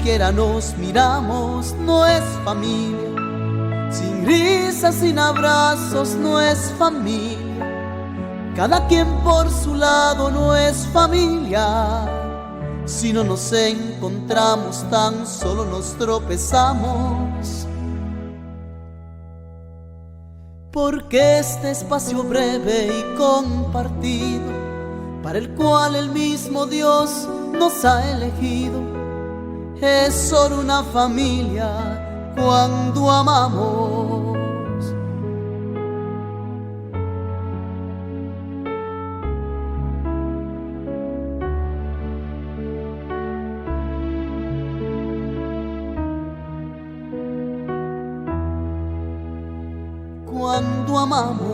siquiera nos miramos, no es familia. Sin risas, sin abrazos, no es familia. Cada quien por su lado no es familia. Si no nos encontramos, tan solo nos tropezamos. Porque este espacio breve y compartido, para el cual el mismo Dios nos ha elegido, es solo una familia cuando amamos. Cuando amamos.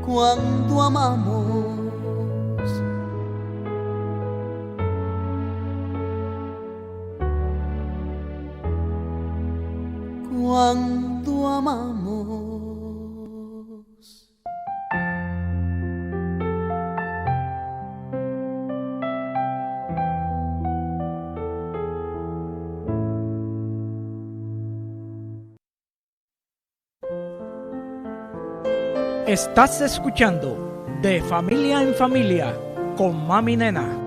Cuando amamos. Cuando amamos. Estás escuchando De Familia en Familia con Mami Nena.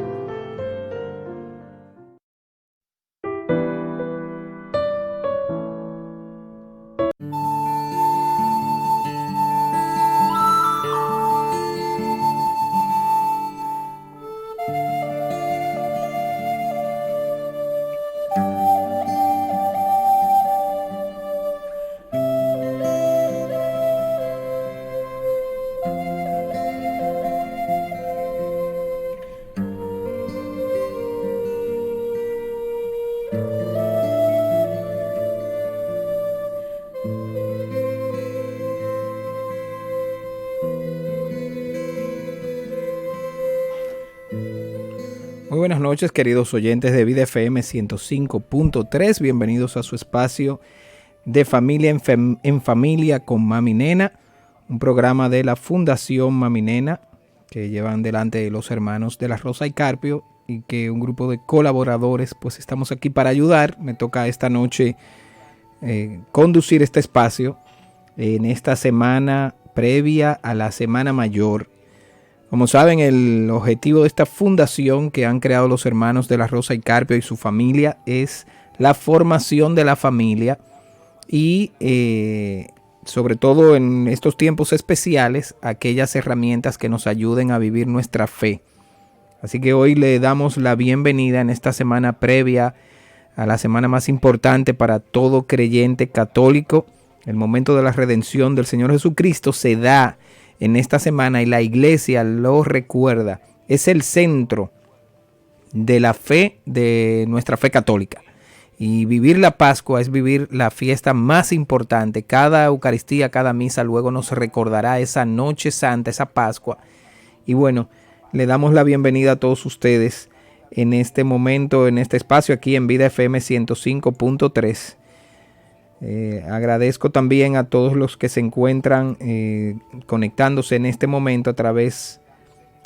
Muy buenas noches, queridos oyentes de Vida FM 105.3. Bienvenidos a su espacio de Familia en Familia con Mami Nena, un programa de la Fundación Mami Nena que llevan delante los hermanos de la Rosa y Carpio y que un grupo de colaboradores pues estamos aquí para ayudar. Me toca esta noche conducir este espacio en esta semana previa a la Semana Mayor. Como saben, el objetivo de esta fundación que han creado los hermanos de la Rosa y Carpio y su familia es la formación de la familia y sobre todo en estos tiempos especiales, aquellas herramientas que nos ayuden a vivir nuestra fe. Así que hoy le damos la bienvenida en esta semana previa a la semana más importante para todo creyente católico. El momento de la redención del Señor Jesucristo se da en esta semana y la iglesia lo recuerda. Es el centro de la fe, de nuestra fe católica. Y vivir la Pascua es vivir la fiesta más importante. Cada Eucaristía, cada misa luego nos recordará esa noche santa, esa Pascua. Y bueno, le damos la bienvenida a todos ustedes en este momento, en este espacio aquí en Vida FM 105.3. Agradezco también a todos los que se encuentran conectándose en este momento a través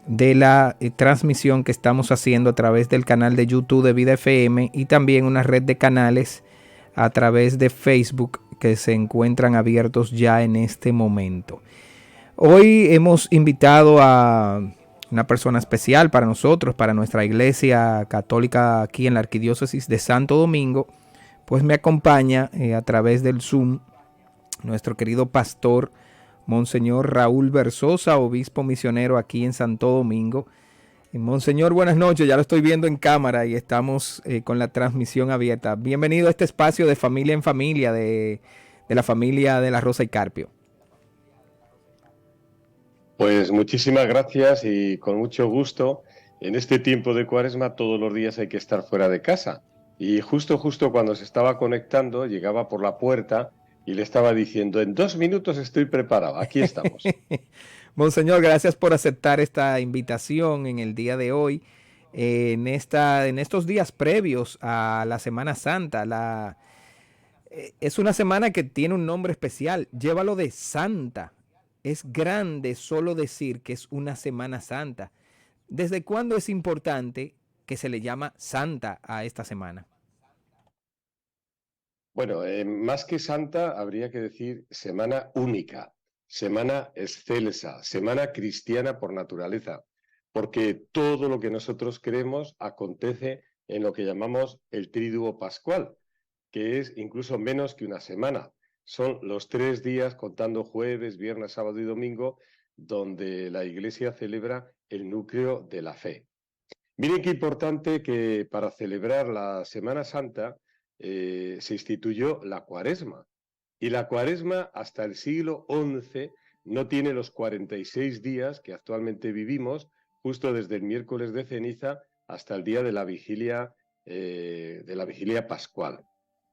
de la transmisión que estamos haciendo a través del canal de YouTube de Vida FM y también una red de canales a través de Facebook que se encuentran abiertos ya en este momento. Hoy hemos invitado a una persona especial para nosotros, para nuestra iglesia católica aquí en la Arquidiócesis de Santo Domingo. Pues me acompaña a través del Zoom nuestro querido pastor Monseñor Raúl Versosa, obispo misionero aquí en Santo Domingo. Monseñor, buenas noches, ya lo estoy viendo en cámara y estamos con la transmisión abierta. Bienvenido a este espacio de Familia en Familia, de la familia de la Rosa y Carpio. Pues muchísimas gracias y con mucho gusto. En este tiempo de Cuaresma todos los días hay que estar fuera de casa. Y justo cuando se estaba conectando, llegaba por la puerta y le estaba diciendo, en 2 minutos estoy preparado, aquí estamos. Monseñor, gracias por aceptar esta invitación en el día de hoy, en estos días previos a la Semana Santa. Es una semana que tiene un nombre especial, llévalo de Santa. es grande solo decir que es una Semana Santa. ¿Desde cuándo es importante que se le llama santa a esta semana? Bueno, más que santa, habría que decir semana única, semana excelsa, semana cristiana por naturaleza, porque todo lo que nosotros creemos acontece en lo que llamamos el Tríduo Pascual, que es incluso menos que una semana. Son los 3 días, contando jueves, viernes, sábado y domingo, donde la Iglesia celebra el núcleo de la fe. Miren qué importante que para celebrar la Semana Santa se instituyó la Cuaresma. Y la Cuaresma hasta el siglo XI no tiene los 46 días que actualmente vivimos, justo desde el miércoles de ceniza hasta el día de la vigilia pascual.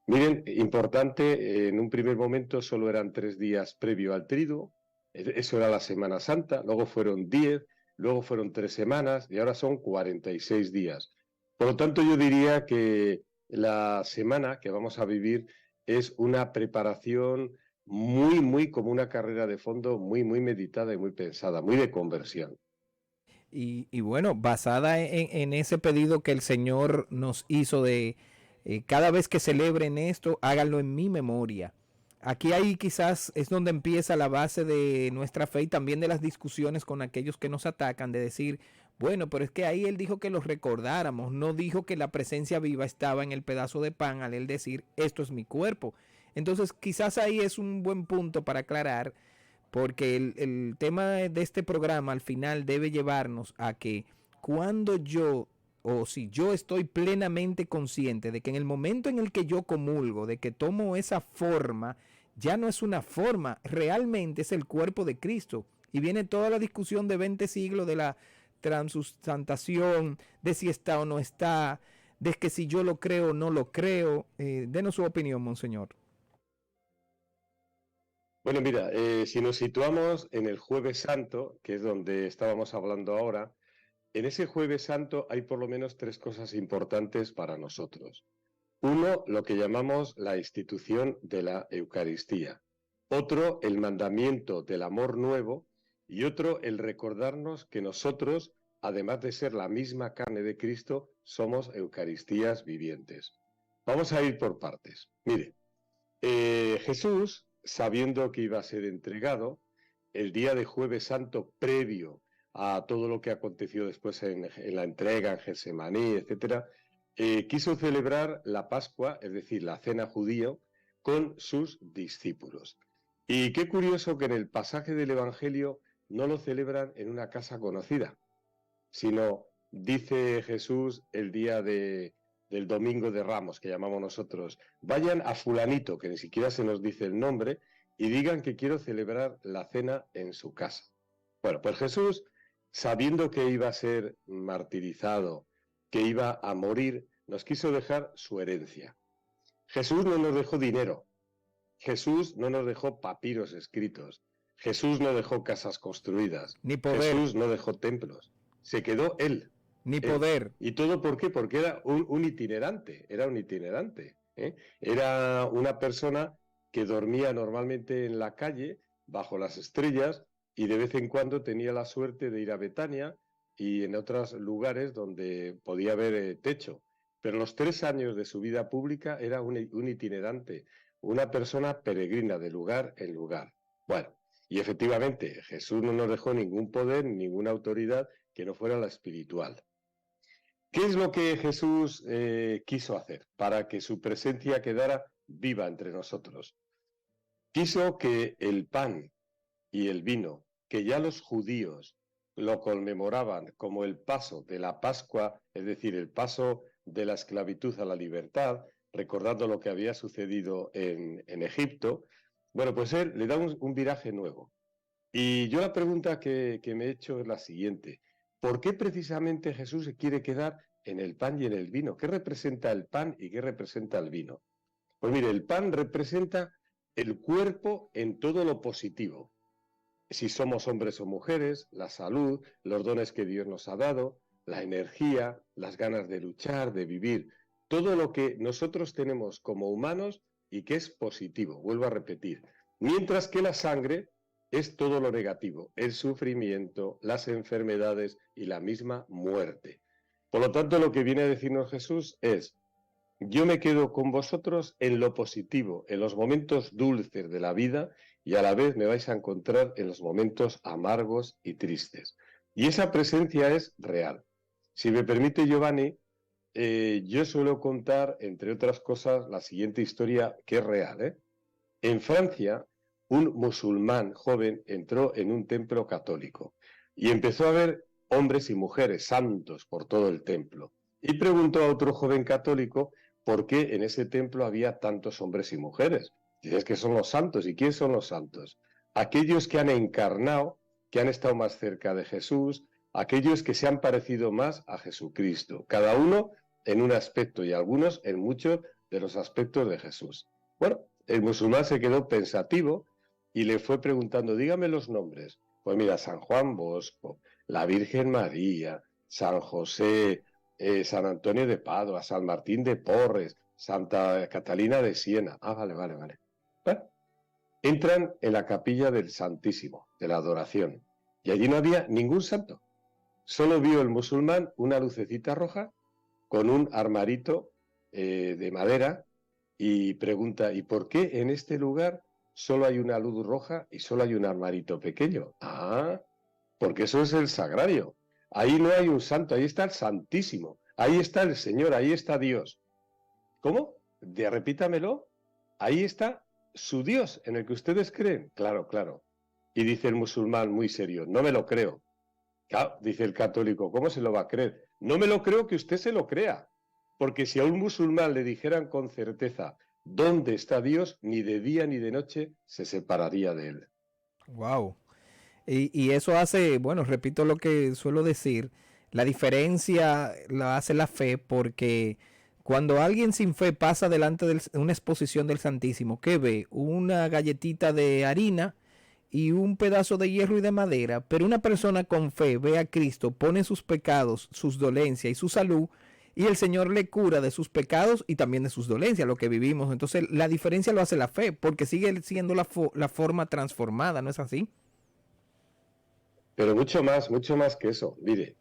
Miren, importante, en un primer momento solo eran 3 días previo al Triduo, eso era la Semana Santa, luego fueron 10, luego fueron 3 semanas y ahora son 46 días. Por lo tanto, yo diría que la semana que vamos a vivir es una preparación muy como una carrera de fondo, muy meditada y muy pensada, muy de conversión. Y bueno, basada en ese pedido que el Señor nos hizo de cada vez que celebren esto, háganlo en mi memoria. Aquí ahí quizás es donde empieza la base de nuestra fe y también de las discusiones con aquellos que nos atacan, de decir, bueno, pero es que ahí él dijo que los recordáramos, no dijo que la presencia viva estaba en el pedazo de pan al él decir, esto es mi cuerpo. Entonces quizás ahí es un buen punto para aclarar, porque el tema de este programa al final debe llevarnos a que cuando yo, o si yo estoy plenamente consciente de que en el momento en el que yo comulgo, de que tomo esa forma, ya no es una forma, realmente es el cuerpo de Cristo. Y viene toda la discusión de 20 siglos de la transustantación, de si está o no está, de que si yo lo creo o no lo creo. Denos su opinión, monseñor. Bueno, mira, si nos situamos en el Jueves Santo, que es donde estábamos hablando ahora, en ese Jueves Santo hay por lo menos 3 cosas importantes para nosotros. Uno, lo que llamamos la institución de la Eucaristía. Otro, el mandamiento del amor nuevo. Y otro, el recordarnos que nosotros, además de ser la misma carne de Cristo, somos Eucaristías vivientes. Vamos a ir por partes. Mire, Jesús, sabiendo que iba a ser entregado, el día de Jueves Santo previo a todo lo que aconteció después en la entrega en Getsemaní, etcétera, quiso celebrar la Pascua, es decir, la cena judía, con sus discípulos. Y qué curioso que en el pasaje del Evangelio no lo celebran en una casa conocida, sino dice Jesús el día del Domingo de Ramos, que llamamos nosotros, vayan a fulanito, que ni siquiera se nos dice el nombre, y digan que quiero celebrar la cena en su casa. Bueno, pues Jesús, sabiendo que iba a ser martirizado, que iba a morir, nos quiso dejar su herencia. Jesús no nos dejó dinero, Jesús no nos dejó papiros escritos, Jesús no dejó casas construidas, ni poder, Jesús no dejó templos, se quedó Él. Ni poder. ¿Y todo por qué? Porque era un itinerante, era un itinerante. Era una persona que dormía normalmente en la calle, bajo las estrellas, y de vez en cuando tenía la suerte de ir a Betania y en otros lugares donde podía haber techo. Pero los 3 años de su vida pública era un itinerante, una persona peregrina de lugar en lugar. Bueno, y efectivamente Jesús no nos dejó ningún poder, ninguna autoridad que no fuera la espiritual. ¿Qué es lo que Jesús quiso hacer para que su presencia quedara viva entre nosotros? Quiso que el pan y el vino, que ya los judíos lo conmemoraban como el paso de la Pascua, es decir, el paso de la esclavitud a la libertad, recordando lo que había sucedido en Egipto, bueno, pues él le da un viraje nuevo. Y yo la pregunta que me he hecho es la siguiente: ¿por qué precisamente Jesús se quiere quedar en el pan y en el vino? ¿Qué representa el pan y qué representa el vino? Pues mire, el pan representa el cuerpo en todo lo positivo. Si somos hombres o mujeres, la salud, los dones que Dios nos ha dado, la energía, las ganas de luchar, de vivir, todo lo que nosotros tenemos como humanos y que es positivo, vuelvo a repetir. Mientras que la sangre es todo lo negativo, el sufrimiento, las enfermedades y la misma muerte. Por lo tanto, lo que viene a decirnos Jesús es: yo me quedo con vosotros en lo positivo, en los momentos dulces de la vida, y a la vez me vais a encontrar en los momentos amargos y tristes. Y esa presencia es real. Si me permite, Giovanni, yo suelo contar, entre otras cosas, la siguiente historia que es real, ¿eh? En Francia, un musulmán joven entró en un templo católico y empezó a ver hombres y mujeres santos por todo el templo. Y preguntó a otro joven católico por qué en ese templo había tantos hombres y mujeres. Dice: es que son los santos. ¿Y quién son los santos? Aquellos que han encarnado, que han estado más cerca de Jesús, aquellos que se han parecido más a Jesucristo, cada uno en un aspecto y algunos en muchos de los aspectos de Jesús. Bueno, el musulmán se quedó pensativo y le fue preguntando: dígame los nombres. Pues mira, San Juan Bosco, la Virgen María, San José, San Antonio de Padua, San Martín de Porres, Santa Catalina de Siena. Ah, vale. Bueno, entran en la capilla del Santísimo, de la adoración, y allí no había ningún santo. Solo vio el musulmán una lucecita roja con un armarito de madera, y pregunta: ¿y por qué en este lugar solo hay una luz roja y solo hay un armarito pequeño? Ah, porque eso es el sagrario. Ahí no hay un santo, ahí está el Santísimo, ahí está el Señor, ahí está Dios. ¿Cómo? Repítamelo. Ahí está su Dios, en el que ustedes creen. Claro. Y dice el musulmán muy serio: no me lo creo. Claro, dice el católico: ¿cómo se lo va a creer? No me lo creo que usted se lo crea. Porque si a un musulmán le dijeran con certeza dónde está Dios, ni de día ni de noche se separaría de él. Wow. Y eso hace, bueno, repito lo que suelo decir, la diferencia la hace la fe, porque cuando alguien sin fe pasa delante de una exposición del Santísimo, ¿qué ve? Una galletita de harina y un pedazo de hierro y de madera, pero una persona con fe ve a Cristo, pone sus pecados, sus dolencias y su salud, y el Señor le cura de sus pecados y también de sus dolencias, lo que vivimos. Entonces la diferencia lo hace la fe, porque sigue siendo la forma transformada, ¿no es así? Pero mucho más que eso. Mire,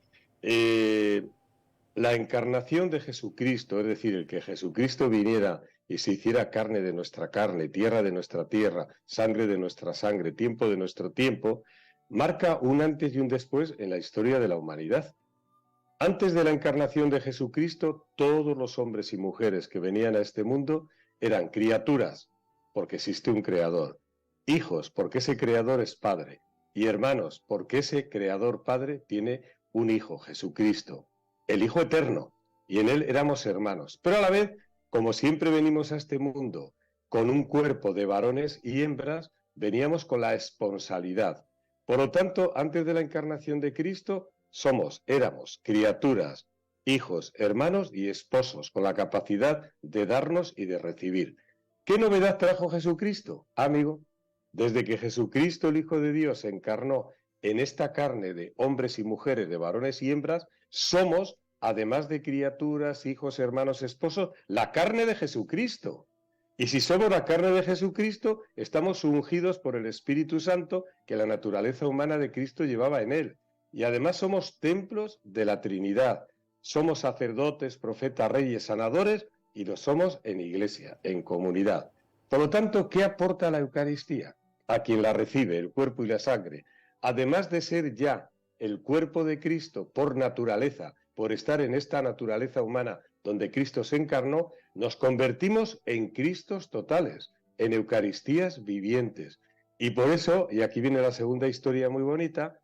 la encarnación de Jesucristo, es decir, el que Jesucristo viniera y se hiciera carne de nuestra carne, tierra de nuestra tierra, sangre de nuestra sangre, tiempo de nuestro tiempo, marca un antes y un después en la historia de la humanidad. Antes de la encarnación de Jesucristo, todos los hombres y mujeres que venían a este mundo eran criaturas, porque existe un creador; hijos, porque ese creador es padre; y hermanos, porque ese creador padre tiene un hijo, Jesucristo, el Hijo eterno, y en él éramos hermanos. Pero a la vez, como siempre venimos a este mundo con un cuerpo de varones y hembras, veníamos con la esponsalidad. Por lo tanto, antes de la encarnación de Cristo, éramos criaturas, hijos, hermanos y esposos, con la capacidad de darnos y de recibir. ¿Qué novedad trajo Jesucristo, amigo? Desde que Jesucristo, el Hijo de Dios, se encarnó en esta carne de hombres y mujeres, de varones y hembras, somos, además de criaturas, hijos, hermanos, esposos, la carne de Jesucristo. Y si somos la carne de Jesucristo, estamos ungidos por el Espíritu Santo que la naturaleza humana de Cristo llevaba en él. Y además somos templos de la Trinidad. Somos sacerdotes, profetas, reyes, sanadores, y lo somos en iglesia, en comunidad. Por lo tanto, ¿qué aporta la Eucaristía a quien la recibe, el cuerpo y la sangre? Además de ser ya el cuerpo de Cristo por naturaleza, por estar en esta naturaleza humana donde Cristo se encarnó, nos convertimos en Cristos totales, en Eucaristías vivientes. Y por eso, y aquí viene la segunda historia muy bonita,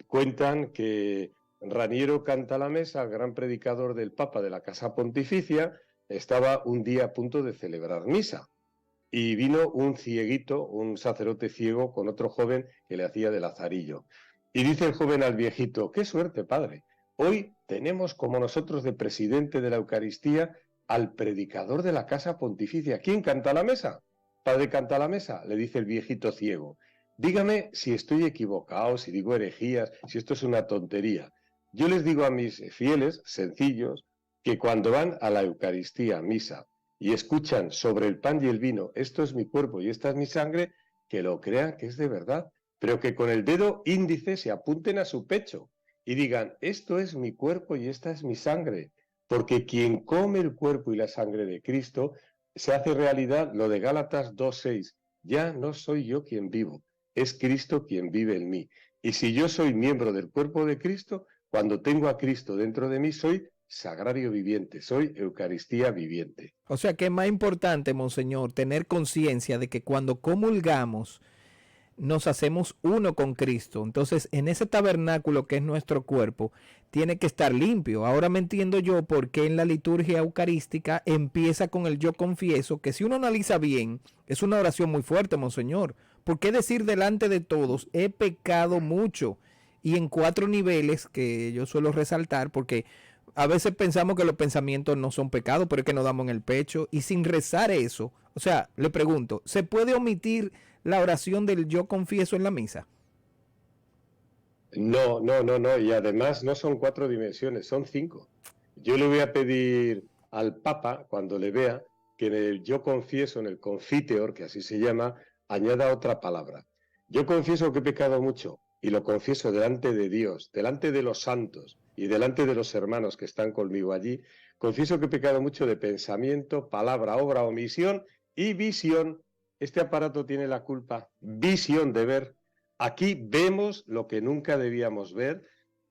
cuentan que Raniero Cantalamessa, el gran predicador del Papa de la Casa Pontificia, estaba un día a punto de celebrar misa. Y vino un cieguito, un sacerdote ciego, con otro joven que le hacía de lazarillo. Y dice el joven al viejito: ¡qué suerte, padre! Hoy tenemos como nosotros de presidente de la Eucaristía al predicador de la Casa Pontificia. ¿Quién canta la mesa? Padre Cantalamessa, le dice el viejito ciego. Dígame si estoy equivocado, si digo herejías, si esto es una tontería. Yo les digo a mis fieles, sencillos, que cuando van a la Eucaristía, misa, y escuchan sobre el pan y el vino: esto es mi cuerpo y esta es mi sangre, que lo crean que es de verdad, pero que con el dedo índice se apunten a su pecho y digan, esto es mi cuerpo y esta es mi sangre, porque quien come el cuerpo y la sangre de Cristo se hace realidad lo de Gálatas 2:6, ya no soy yo quien vivo, es Cristo quien vive en mí. Y si yo soy miembro del cuerpo de Cristo, cuando tengo a Cristo dentro de mí, soy sagrario viviente, soy Eucaristía viviente. O sea que es más importante, Monseñor, tener conciencia de que cuando comulgamos nos hacemos uno con Cristo. Entonces, en ese tabernáculo que es nuestro cuerpo, tiene que estar limpio. Ahora me entiendo yo por qué en la liturgia eucarística empieza con el yo confieso, que si uno analiza bien, es una oración muy fuerte, Monseñor. ¿Por qué decir delante de todos, he pecado mucho? Y en 4 niveles que yo suelo resaltar, porque a veces pensamos que los pensamientos no son pecados, pero es que nos damos en el pecho. Y sin rezar eso, o sea, le pregunto, ¿se puede omitir la oración del yo confieso en la misa? No, no, no, no. Y además no son 4 dimensiones, son 5. Yo le voy a pedir al Papa, cuando le vea, que en el yo confieso, en el confiteor, que así se llama, añada otra palabra. Yo confieso que he pecado mucho y lo confieso delante de Dios, delante de los santos y delante de los hermanos que están conmigo allí. Confieso que he pecado mucho de pensamiento, palabra, obra, omisión y visión. Este aparato tiene la culpa, visión de ver. Aquí vemos lo que nunca debíamos ver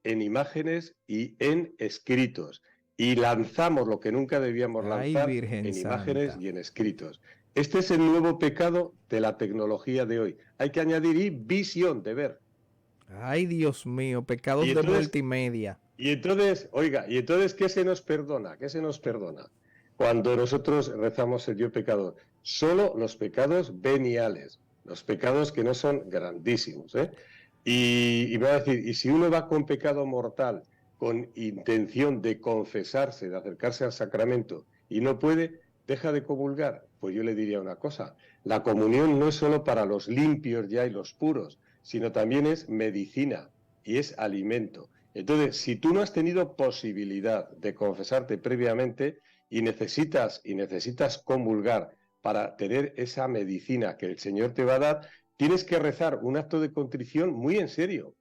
en imágenes y en escritos. Y lanzamos lo que nunca debíamos lanzar en imágenes y en escritos. Este es el nuevo pecado de la tecnología de hoy. Hay que añadir y visión de ver. Ay, Dios mío, pecados de multimedia. Y entonces, oiga, ¿y entonces qué se nos perdona? ¿Qué se nos perdona? Cuando nosotros rezamos el yo pecador, solo los pecados veniales, los pecados que no son grandísimos, ¿eh? Y me va a decir, y si uno va con pecado mortal, con intención de confesarse, de acercarse al sacramento, y no puede, deja de comulgar. Pues yo le diría una cosa, la comunión no es solo para los limpios ya y los puros, sino también es medicina y es alimento. Entonces, si tú no has tenido posibilidad de confesarte previamente y necesitas comulgar para tener esa medicina que el Señor te va a dar, tienes que rezar un acto de contrición muy en serio,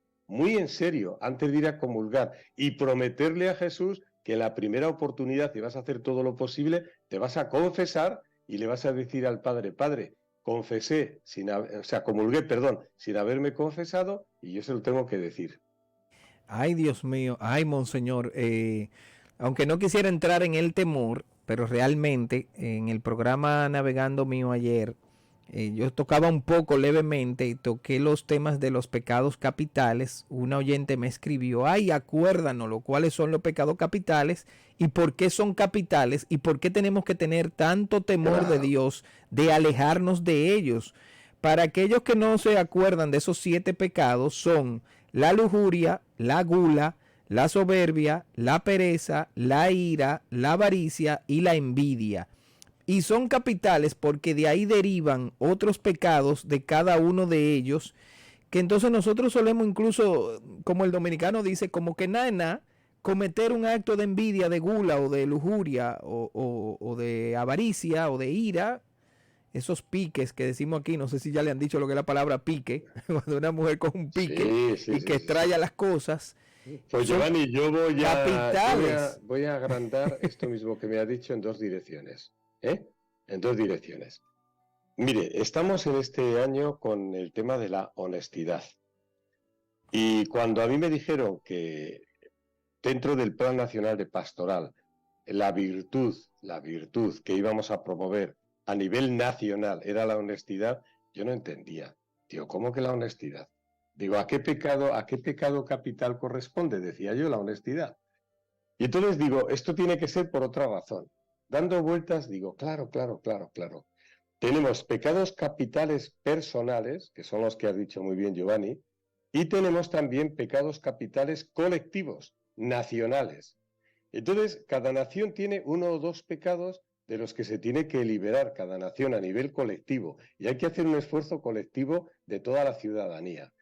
antes de ir a comulgar y prometerle a Jesús que en la primera oportunidad, si vas a hacer todo lo posible, te vas a confesar y le vas a decir al Padre, Padre, comulgué, sin haberme confesado y yo se lo tengo que decir. Ay, Dios mío, ay, Monseñor, aunque no quisiera entrar en el temor, pero realmente en el programa Navegando mío ayer, yo tocaba un poco levemente y toqué los temas de los pecados capitales. Una oyente me escribió, ay, acuérdanos cuáles son los pecados capitales y por qué son capitales y por qué tenemos que tener tanto temor de Dios de alejarnos de ellos. Para aquellos que no se acuerdan de esos 7 pecados son la lujuria, la gula, la soberbia, la pereza, la ira, la avaricia y la envidia. Y son capitales porque de ahí derivan otros pecados de cada uno de ellos, que entonces nosotros solemos incluso, como el dominicano dice, como que nada, cometer un acto de envidia, de gula o de lujuria o de avaricia o de ira. Esos piques que decimos aquí, no sé si ya le han dicho lo que es la palabra pique, cuando una mujer con un pique que extraña las cosas. Pues Giovanni, yo voy a agrandar esto mismo que me ha dicho en 2 direcciones. En 2 direcciones. Mire, estamos en este año con el tema de la honestidad. Y cuando a mí me dijeron que dentro del Plan Nacional de Pastoral, la virtud que íbamos a promover a nivel nacional era la honestidad, yo no entendía. Digo, ¿cómo que la honestidad? Digo, ¿a qué pecado capital corresponde? Decía yo, la honestidad. Y entonces digo, esto tiene que ser por otra razón. Dando vueltas, digo, claro. Tenemos pecados capitales personales, que son los que has dicho muy bien, Giovanni, y tenemos también pecados capitales colectivos, nacionales. Entonces, cada nación tiene 1 o 2 pecados de los que se tiene que liberar cada nación a nivel colectivo, y hay que hacer un esfuerzo colectivo de toda la ciudadanía.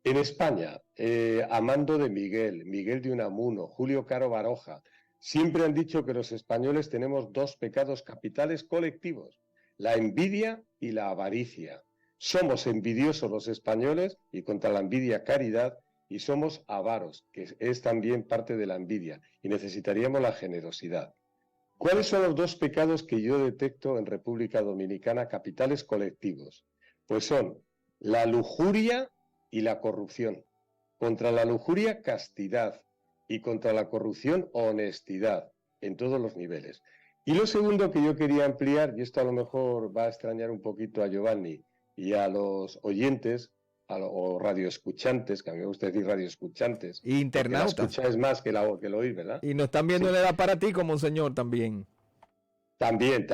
En España, Amando de Miguel de Unamuno, Julio Caro Baroja, siempre han dicho que los españoles tenemos 2 pecados capitales colectivos, la envidia y la avaricia. Somos envidiosos los españoles y contra la envidia caridad, y somos avaros, que es también parte de la envidia, y necesitaríamos la generosidad. ¿Cuáles son los dos pecados que yo detecto en República Dominicana, capitales colectivos? Pues son la lujuria y la corrupción. Contra la lujuria, castidad, y contra la corrupción, honestidad, en todos los niveles. Y lo segundo que yo quería ampliar, y esto a lo mejor va a extrañar un poquito a Giovanni y a los oyentes, o radioescuchantes, que a mí me gusta decir radioescuchantes. Internautas. La escucha es más que el oír, ¿verdad? Y nos están viendo Sí. en edad para ti como un señor también. También.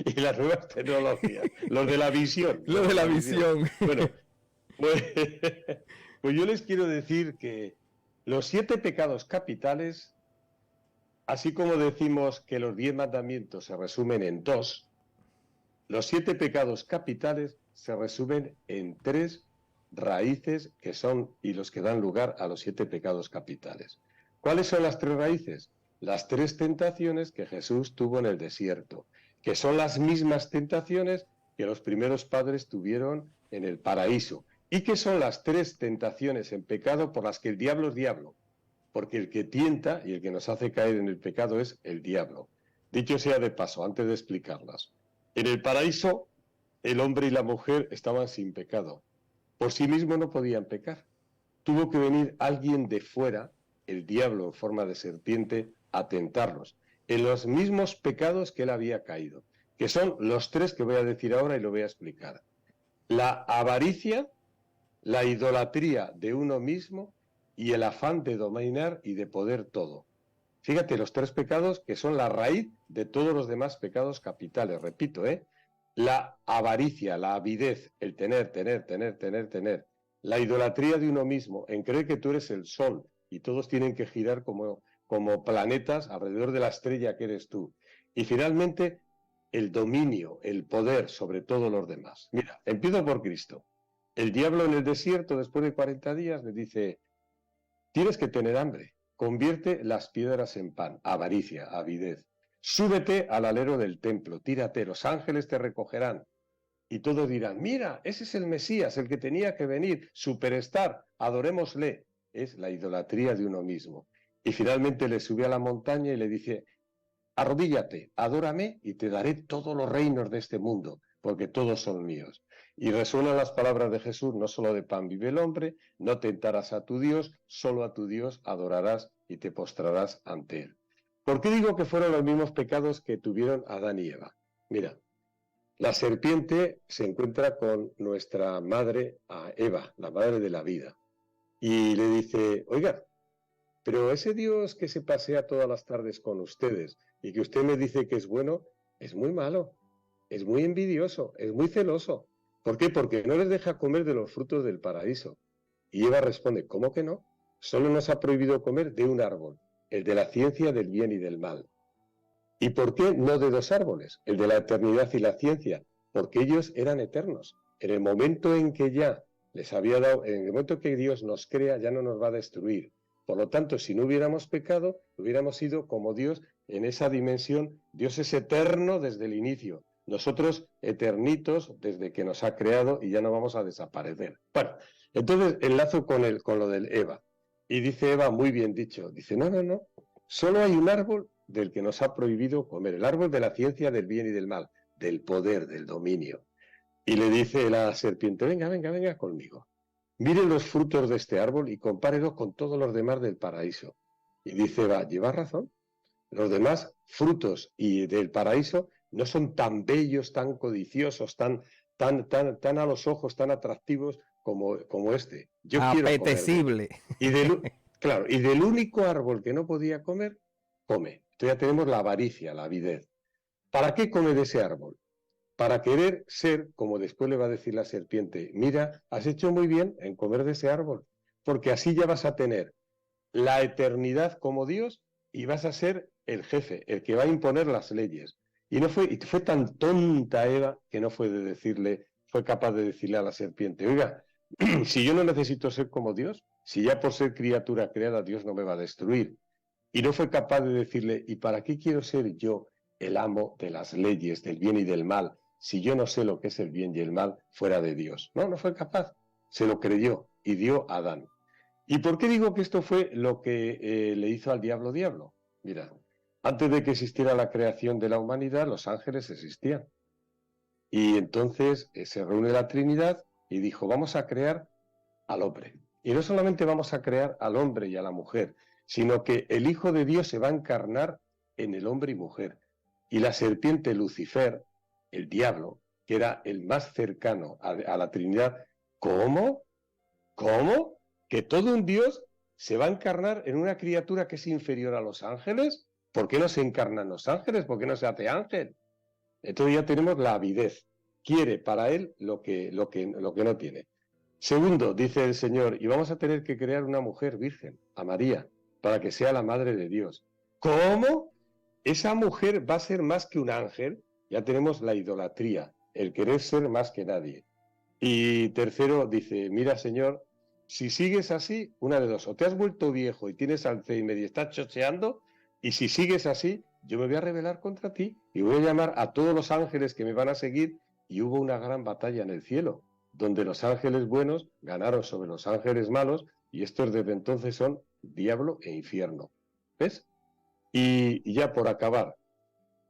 Y las nuevas tecnologías, los de la visión. Lo de la visión. Bueno, pues yo les quiero decir que los 7 pecados capitales, así como decimos que los 10 mandamientos se resumen en 2, los 7 pecados capitales se resumen en 3 raíces que son y los que dan lugar a los 7 pecados capitales. ¿Cuáles son las 3 raíces? Las 3 tentaciones que Jesús tuvo en el desierto, que son las mismas tentaciones que los primeros padres tuvieron en el paraíso, y que son las 3 tentaciones en pecado por las que el diablo es diablo, porque el que tienta y el que nos hace caer en el pecado es el diablo. Dicho sea de paso, antes de explicarlas, en el paraíso el hombre y la mujer estaban sin pecado. Por sí mismos no podían pecar. Tuvo que venir alguien de fuera, el diablo en forma de serpiente, a tentarlos, en los mismos pecados que él había caído, que son los 3 que voy a decir ahora y lo voy a explicar. La avaricia, la idolatría de uno mismo y el afán de dominar y de poder todo. Fíjate, los 3 pecados que son la raíz de todos los demás pecados capitales, repito, la avaricia, la avidez, el tener, la idolatría de uno mismo, en creer que tú eres el sol y todos tienen que girar como planetas alrededor de la estrella que eres tú. Y finalmente, el dominio, el poder sobre todos los demás. Mira, empiezo por Cristo. El diablo en el desierto, después de 40 días, le dice, tienes que tener hambre, convierte las piedras en pan, avaricia, avidez. Súbete al alero del templo, tírate, los ángeles te recogerán. Y todos dirán, mira, ese es el Mesías, el que tenía que venir, superstar, adorémosle. Es la idolatría de uno mismo. Y finalmente le sube a la montaña y le dice, arrodíllate, adórame y te daré todos los reinos de este mundo, porque todos son míos. Y resuenan las palabras de Jesús, no solo de pan vive el hombre, no tentarás a tu Dios, solo a tu Dios adorarás y te postrarás ante él. ¿Por qué digo que fueron los mismos pecados que tuvieron Adán y Eva? Mira, la serpiente se encuentra con nuestra madre, a Eva, la madre de la vida, y le dice, oiga, pero ese Dios que se pasea todas las tardes con ustedes y que usted me dice que es bueno, es muy malo, es muy envidioso, es muy celoso. ¿Por qué? Porque no les deja comer de los frutos del paraíso. Y Eva responde, ¿cómo que no? Solo nos ha prohibido comer de un árbol, el de la ciencia del bien y del mal. ¿Y por qué no de 2 árboles? El de la eternidad y la ciencia, porque ellos eran eternos. En el momento en que ya les había dado, en el momento que Dios nos crea, ya no nos va a destruir. Por lo tanto, si no hubiéramos pecado, hubiéramos sido como Dios en esa dimensión. Dios es eterno desde el inicio. Nosotros eternitos desde que nos ha creado y ya no vamos a desaparecer. Bueno, entonces enlazo con lo del Eva. Y dice Eva, muy bien dicho, dice, no, solo hay un árbol del que nos ha prohibido comer, el árbol de la ciencia del bien y del mal, del poder, del dominio. Y le dice la serpiente, venga conmigo. Miren los frutos de este árbol y compárelos con todos los demás del paraíso. Y dice Eva, llevas razón. Los demás frutos y del paraíso no son tan bellos, tan codiciosos, tan a los ojos, tan atractivos como este. Yo apetecible. Quiero comer. Y del único árbol que no podía comer, come. Entonces ya tenemos la avaricia, la avidez. ¿Para qué come de ese árbol? Para querer ser, como después le va a decir la serpiente, mira, has hecho muy bien en comer de ese árbol, porque así ya vas a tener la eternidad como Dios y vas a ser el jefe, el que va a imponer las leyes. Y fue tan tonta Eva que no fue capaz de decirle a la serpiente, oiga, si yo no necesito ser como Dios, si ya por ser criatura creada Dios no me va a destruir. Y no fue capaz de decirle, ¿y para qué quiero ser yo el amo de las leyes, del bien y del mal, si yo no sé lo que es el bien y el mal fuera de Dios? No, no fue capaz. Se lo creyó y dio a Adán. ¿Y por qué digo que esto fue lo que le hizo al diablo? Mira, antes de que existiera la creación de la humanidad, los ángeles existían. Y entonces se reúne la Trinidad y dijo, vamos a crear al hombre. Y no solamente vamos a crear al hombre y a la mujer, sino que el Hijo de Dios se va a encarnar en el hombre y mujer. Y la serpiente Lucifer, el diablo, que era el más cercano a la Trinidad, ¿cómo? ¿Cómo? ¿Que todo un Dios se va a encarnar en una criatura que es inferior a los ángeles? ¿Por qué no se encarnan los ángeles? ¿Por qué no se hace ángel? Entonces ya tenemos la avidez. Quiere para él lo que no tiene. Segundo, dice el Señor, y vamos a tener que crear una mujer virgen, a María, para que sea la madre de Dios. ¿Cómo? Esa mujer va a ser más que un ángel. Ya tenemos la idolatría, el querer ser más que nadie. Y tercero, dice, mira, Señor, si sigues así, una de dos, o te has vuelto viejo y tienes Alzheimer y estás chocheando, y si sigues así, yo me voy a rebelar contra ti y voy a llamar a todos los ángeles que me van a seguir. Y hubo una gran batalla en el cielo, donde los ángeles buenos ganaron sobre los ángeles malos, y estos desde entonces son diablo e infierno. ¿Ves? Y ya por acabar,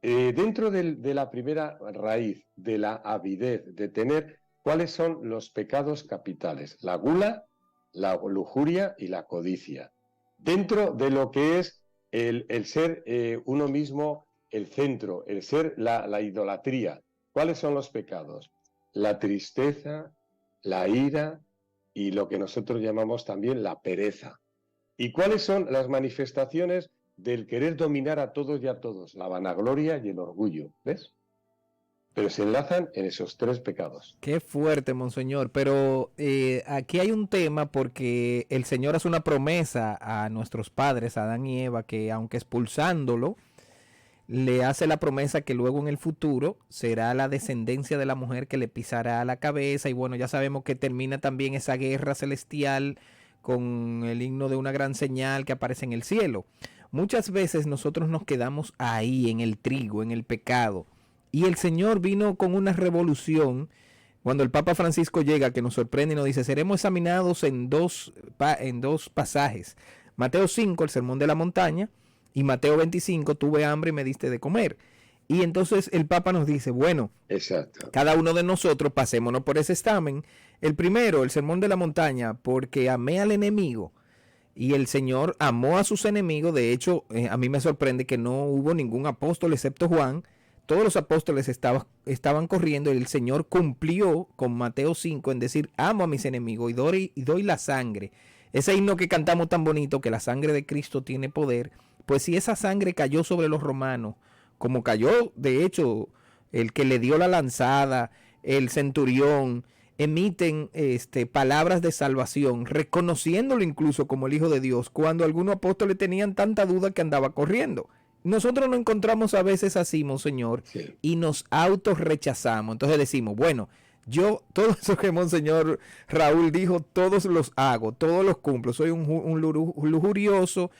dentro de la primera raíz, de la avidez, de tener, ¿cuáles son los pecados capitales? La gula, la lujuria y la codicia. Dentro de lo que es el ser uno mismo el centro, el ser la idolatría, ¿cuáles son los pecados? La tristeza, la ira y lo que nosotros llamamos también la pereza. ¿Y cuáles son las manifestaciones del querer dominar a todos y a todos? La vanagloria y el orgullo, ¿ves? Pero se enlazan en esos tres pecados. Qué fuerte, monseñor. Pero aquí hay un tema porque el Señor hace una promesa a nuestros padres, a Adán y Eva, que aunque expulsándolo, le hace la promesa que luego en el futuro será la descendencia de la mujer que le pisará la cabeza. Y bueno, ya sabemos que termina también esa guerra celestial con el himno de una gran señal que aparece en el cielo. Muchas veces nosotros nos quedamos ahí en el trigo, en el pecado. Y el Señor vino con una revolución. Cuando el Papa Francisco llega, que nos sorprende y nos dice, seremos examinados en dos pasajes. Mateo 5, el sermón de la montaña, y Mateo 25, tuve hambre y me diste de comer. Y entonces el Papa nos dice, bueno, exacto, cada uno de nosotros pasémonos por ese examen. El primero, el sermón de la montaña, porque amé al enemigo. Y el Señor amó a sus enemigos. De hecho, a mí me sorprende que no hubo ningún apóstol excepto Juan. Todos los apóstoles estaban corriendo y el Señor cumplió con Mateo 5 en decir, amo a mis enemigos y doy la sangre. Ese himno que cantamos tan bonito, que la sangre de Cristo tiene poder, pues si esa sangre cayó sobre los romanos, como cayó de hecho el que le dio la lanzada, el centurión, emiten palabras de salvación, reconociéndolo incluso como el Hijo de Dios, cuando algunos apóstoles tenían tanta duda que andaba corriendo. Nosotros nos encontramos a veces así, monseñor, sí, y nos autorrechazamos. Entonces decimos, bueno, yo todo eso que monseñor Raúl dijo, todos los hago, todos los cumplo, soy un lujurioso,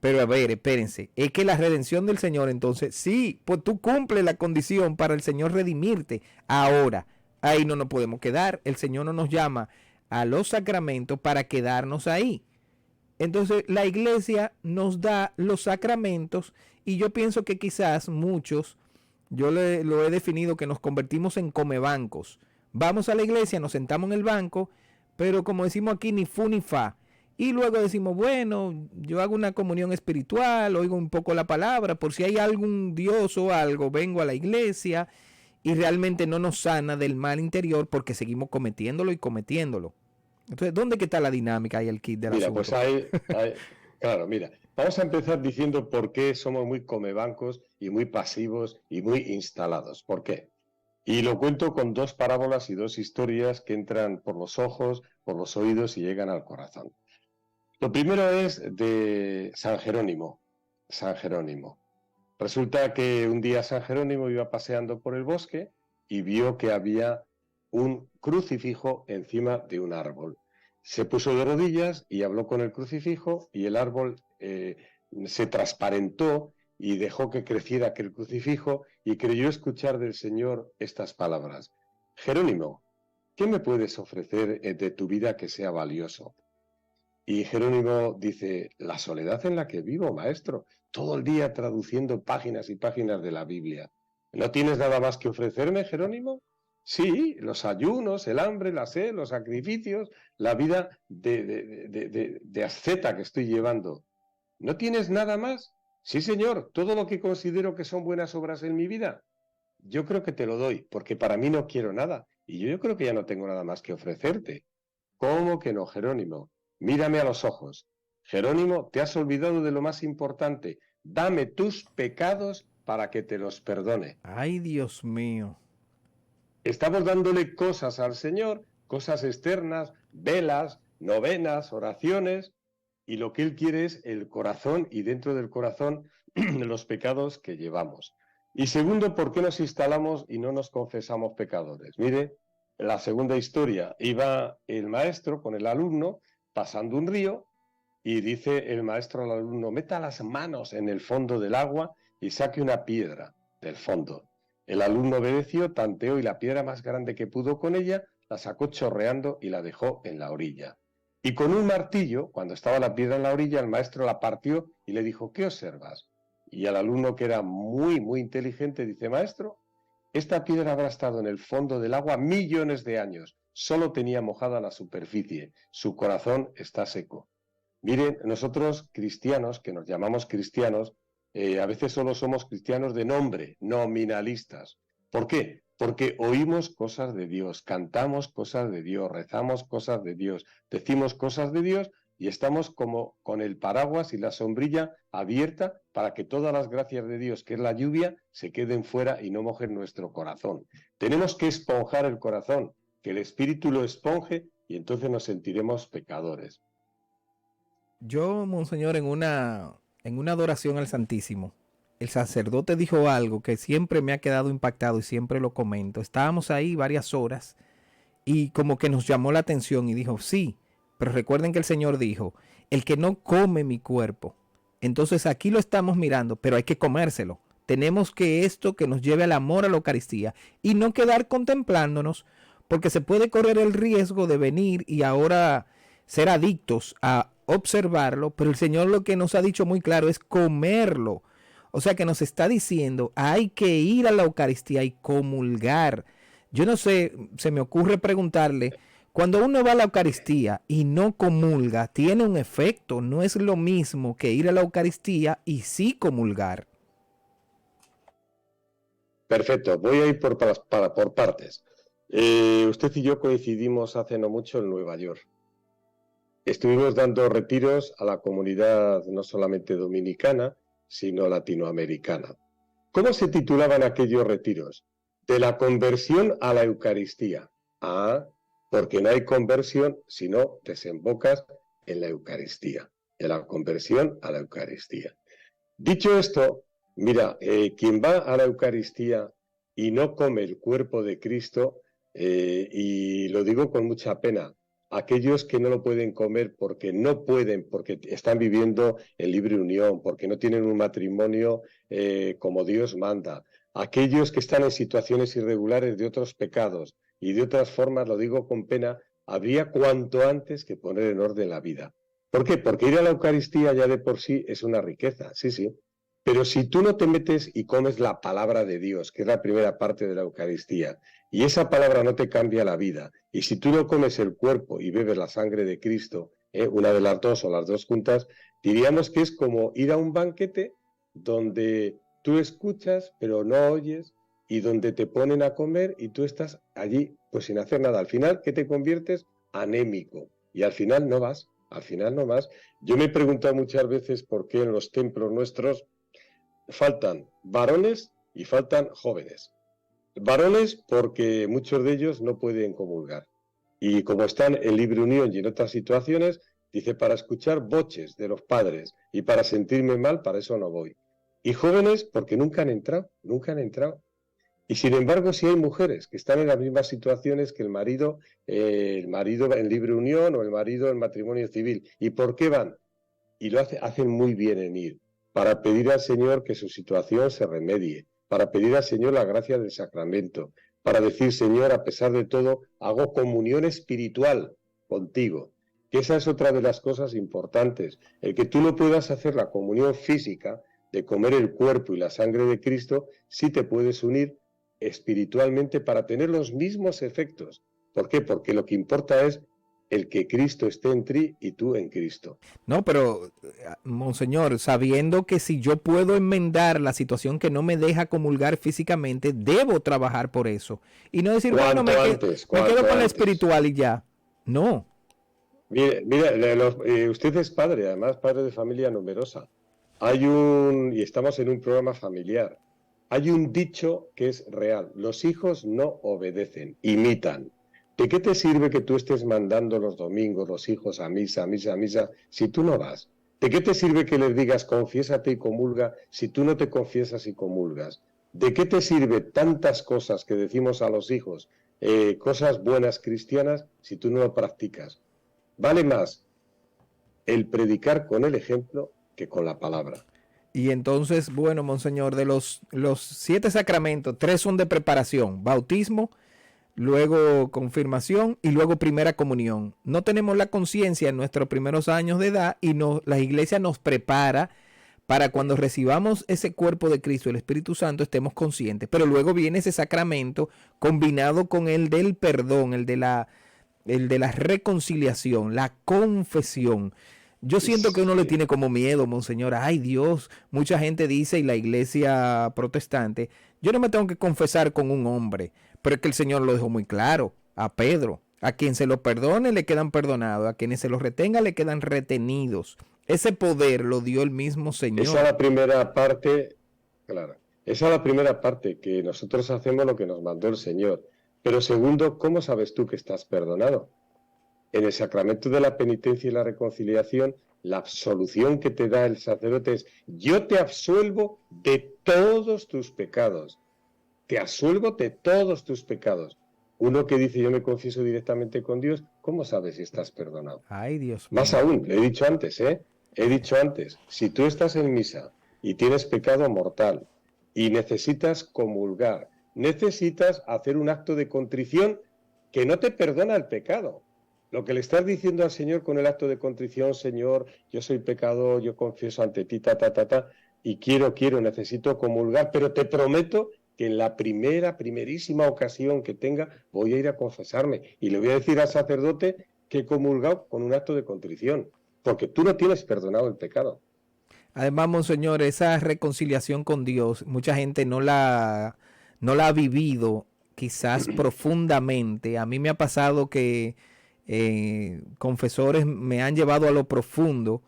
pero a ver, espérense, es que la redención del Señor, entonces, sí, pues tú cumples la condición para el Señor redimirte. Ahora, ahí no nos podemos quedar, el Señor no nos llama a los sacramentos para quedarnos ahí. Entonces la iglesia nos da los sacramentos y yo pienso que quizás muchos, yo lo he definido que nos convertimos en comebancos. Vamos a la iglesia, nos sentamos en el banco, pero como decimos aquí, ni fu ni fa. Y luego decimos, bueno, yo hago una comunión espiritual, oigo un poco la palabra, por si hay algún Dios o algo, vengo a la iglesia y realmente no nos sana del mal interior porque seguimos cometiéndolo y cometiéndolo. Entonces, ¿dónde está la dinámica y el kit del asunto? Pues claro, mira, vamos a empezar diciendo por qué somos muy comebancos y muy pasivos y muy instalados. ¿Por qué? Y lo cuento con dos parábolas y dos historias que entran por los ojos, por los oídos y llegan al corazón. Lo primero es de San Jerónimo. San Jerónimo. Resulta que un día San Jerónimo iba paseando por el bosque y vio que había un crucifijo encima de un árbol. Se puso de rodillas y habló con el crucifijo y el árbol se transparentó y dejó que creciera aquel crucifijo y creyó escuchar del Señor estas palabras: Jerónimo, ¿qué me puedes ofrecer de tu vida que sea valioso? Y Jerónimo dice: la soledad en la que vivo, maestro, todo el día traduciendo páginas y páginas de la Biblia. ¿No tienes nada más que ofrecerme, Jerónimo? Sí, los ayunos, el hambre, la sed, los sacrificios, la vida de asceta que estoy llevando. ¿No tienes nada más? Sí, señor, todo lo que considero que son buenas obras en mi vida. Yo creo que te lo doy, porque para mí no quiero nada, y yo creo que ya no tengo nada más que ofrecerte. ¿Cómo que no, Jerónimo? Mírame a los ojos. Jerónimo, te has olvidado de lo más importante. Dame tus pecados para que te los perdone. Ay, Dios mío. Estamos dándole cosas al Señor, cosas externas, velas, novenas, oraciones, y lo que Él quiere es el corazón, y dentro del corazón los pecados que llevamos. Y segundo, ¿por qué nos instalamos y no nos confesamos pecadores? Mire, la segunda historia, iba el maestro con el alumno pasando un río y dice el maestro al alumno: meta las manos en el fondo del agua y saque una piedra del fondo. El alumno obedeció, tanteó y la piedra más grande que pudo con ella la sacó chorreando y la dejó en la orilla. Y con un martillo, cuando estaba la piedra en la orilla, el maestro la partió y le dijo: ¿qué observas? Y el alumno, que era muy, muy inteligente, dice: maestro, esta piedra habrá estado en el fondo del agua millones de años, solo tenía mojada la superficie, su corazón está seco. Miren, nosotros cristianos, que nos llamamos cristianos, a veces solo somos cristianos de nombre, nominalistas. ¿Por qué? Porque oímos cosas de Dios, cantamos cosas de Dios, rezamos cosas de Dios, decimos cosas de Dios y estamos como con el paraguas y la sombrilla abierta para que todas las gracias de Dios, que es la lluvia, se queden fuera y no mojen nuestro corazón. Tenemos que esponjar el corazón, que el Espíritu lo esponje y entonces nos sentiremos pecadores. Yo, monseñor, en una adoración al Santísimo, el sacerdote dijo algo que siempre me ha quedado impactado y siempre lo comento. Estábamos ahí varias horas y como que nos llamó la atención y dijo: sí, pero recuerden que el Señor dijo: el que no come mi cuerpo. Entonces aquí lo estamos mirando, pero hay que comérselo. Tenemos que esto que nos lleve al amor a la Eucaristía y no quedar contemplándonos, porque se puede correr el riesgo de venir y ahora ser adictos a observarlo, pero el Señor lo que nos ha dicho muy claro es comerlo. O sea que nos está diciendo: hay que ir a la Eucaristía y comulgar. Yo no sé, se me ocurre preguntarle: cuando uno va a la Eucaristía y no comulga, tiene un efecto, no es lo mismo que ir a la Eucaristía y sí comulgar. Perfecto, voy a ir por partes. Usted y yo coincidimos hace no mucho en Nueva York. Estuvimos dando retiros a la comunidad no solamente dominicana, sino latinoamericana. ¿Cómo se titulaban aquellos retiros? De la conversión a la Eucaristía. Ah, porque no hay conversión si no desembocas en la Eucaristía. De la conversión a la Eucaristía. Dicho esto, mira, quien va a la Eucaristía y no come el cuerpo de Cristo, y lo digo con mucha pena, aquellos que no lo pueden comer porque no pueden, porque están viviendo en libre unión, porque no tienen un matrimonio como Dios manda, aquellos que están en situaciones irregulares de otros pecados y de otras formas, lo digo con pena, habría cuanto antes que poner en orden la vida. ¿Por qué? Porque ir a la Eucaristía ya de por sí es una riqueza, sí, sí. Pero si tú no te metes y comes la palabra de Dios, que es la primera parte de la Eucaristía, y esa palabra no te cambia la vida, y si tú no comes el cuerpo y bebes la sangre de Cristo, una de las dos o las dos juntas, diríamos que es como ir a un banquete donde tú escuchas pero no oyes, y donde te ponen a comer y tú estás allí pues sin hacer nada. Al final, ¿qué te conviertes? Anémico. Y al final no vas, al final no vas. Yo me he preguntado muchas veces por qué en los templos nuestros faltan varones y faltan jóvenes. Varones porque muchos de ellos no pueden comulgar. Y como están en libre unión y en otras situaciones, dice: para escuchar voces de los padres y para sentirme mal, para eso no voy. Y jóvenes porque nunca han entrado, nunca han entrado. Y sin embargo, sí hay mujeres que están en las mismas situaciones que el marido en libre unión o el marido en matrimonio civil. ¿Y por qué van? Y hacen muy bien en ir. para pedir al Señor que su situación se remedie, para pedir al Señor la gracia del sacramento, para decir, Señor, a pesar de todo, hago comunión espiritual contigo. Que esa es otra de las cosas importantes. El que tú no puedas hacer la comunión física de comer el cuerpo y la sangre de Cristo, sí te puedes unir espiritualmente para tener los mismos efectos. ¿Por qué? Porque lo que importa es el que Cristo esté en ti y tú en Cristo. No, pero, monseñor, sabiendo que si yo puedo enmendar la situación que no me deja comulgar físicamente, debo trabajar por eso. Y no decir, bueno, me quedo con la espiritual y ya. No. Mire, usted es padre, además padre de familia numerosa. Y estamos en un programa familiar. Hay un dicho que es real. Los hijos no obedecen, imitan. ¿De qué te sirve que tú estés mandando los domingos los hijos a misa, si tú no vas? ¿De qué te sirve que les digas confiésate y comulga si tú no te confiesas y comulgas? ¿De qué te sirve tantas cosas que decimos a los hijos, cosas buenas cristianas, si tú no lo practicas? Vale más el predicar con el ejemplo que con la palabra. Y entonces, bueno, monseñor, de los 7 sacramentos, 3 son de preparación: bautismo, luego confirmación y luego primera comunión. No tenemos la conciencia en nuestros primeros años de edad y la iglesia nos prepara para cuando recibamos ese cuerpo de Cristo, el Espíritu Santo, estemos conscientes. Pero luego viene ese sacramento combinado con el del perdón, el de la reconciliación, la confesión. Yo siento que uno le tiene como miedo, monseñor. Ay, Dios, mucha gente dice, y la iglesia protestante, yo no me tengo que confesar con un hombre, pero es que el Señor lo dejó muy claro a Pedro. A quien se lo perdone le quedan perdonados, a quienes se los retenga le quedan retenidos. Ese poder lo dio el mismo Señor. Esa es la primera parte, claro. Esa es la primera parte, que nosotros hacemos lo que nos mandó el Señor. Pero segundo, ¿cómo sabes tú que estás perdonado? En el sacramento de la penitencia y la reconciliación, la absolución que te da el sacerdote es: yo te absuelvo de todos tus pecados. Te absuelvo de todos tus pecados. Uno que dice yo me confieso directamente con Dios, ¿cómo sabes si estás perdonado? Ay, Dios mío. Más aún, le he dicho antes, si tú estás en misa y tienes pecado mortal y necesitas comulgar, necesitas hacer un acto de contrición que no te perdona el pecado. Lo que le estás diciendo al Señor con el acto de contrición: Señor, yo soy pecador, yo confieso ante ti, y necesito comulgar, pero te prometo que en la primerísima ocasión que tenga, voy a ir a confesarme. Y le voy a decir al sacerdote que he comulgado con un acto de contrición, porque tú no tienes perdonado el pecado. Además, monseñor, esa reconciliación con Dios, mucha gente no la ha vivido quizás profundamente. A mí me ha pasado que confesores me han llevado a lo profundo,